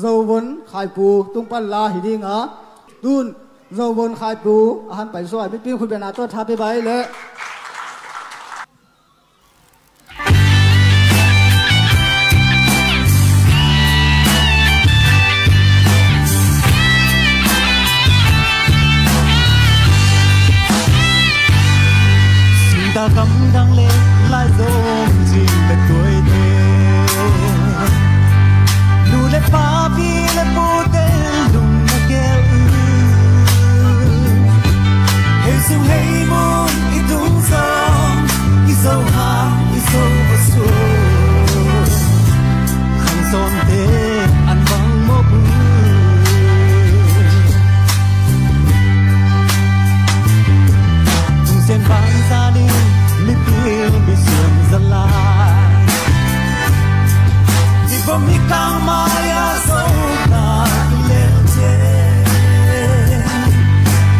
dầu vốn khai pu tung pan la hi ding a tun dầu vốn khai pu han pai so ai pi khu bena to tha pe bai le ta cắm đang lên lại dòng chìm về tuổi thơ đủ lệ pha vi lệ bố tên đùng na kêu hey sung hey moon i tung song i sâu ha i sâu và sâu khăn son thế ăn vắng mốc tung sen vang ra đi bị sườn dần lại chỉ có mi càng mai à sâu ta lên trên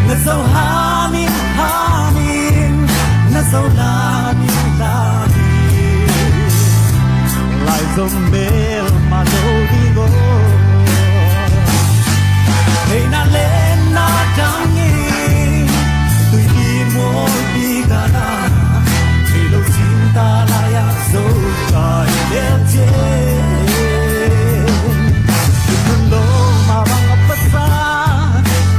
ngất sâu ha min ngất sâu la min lại dòng bể mà đâu đi ngô hey na lên na trắng nghi tùy đi mỗi đi cả na lâu xin ta lại dấu trời đẹp trên đừng đâu mà bằng ấp bất xa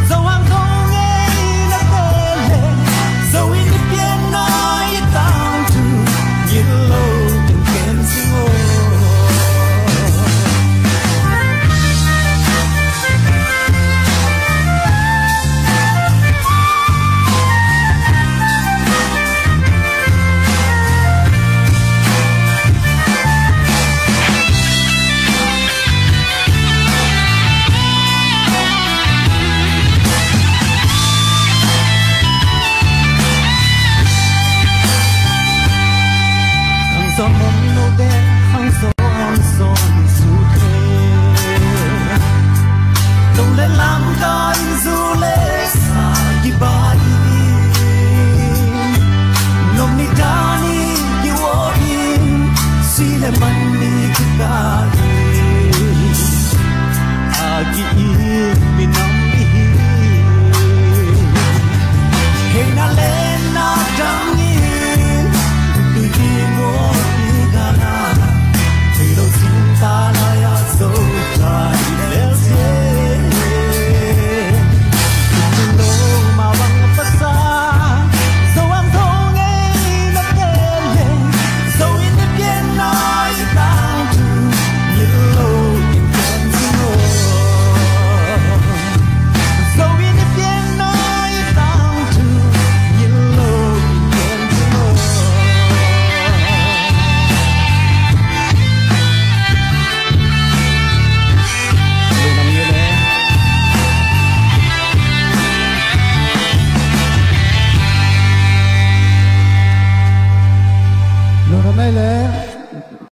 dấu hàng không nghe nó tên lên dấu in đi biến nói tao trừ nhìn lâu từng kén sinh ô gió mông nâu đen hăng son du thế đông lên làm cơn du lê xa đi bay nôm ni đani yêu in si le man ni kita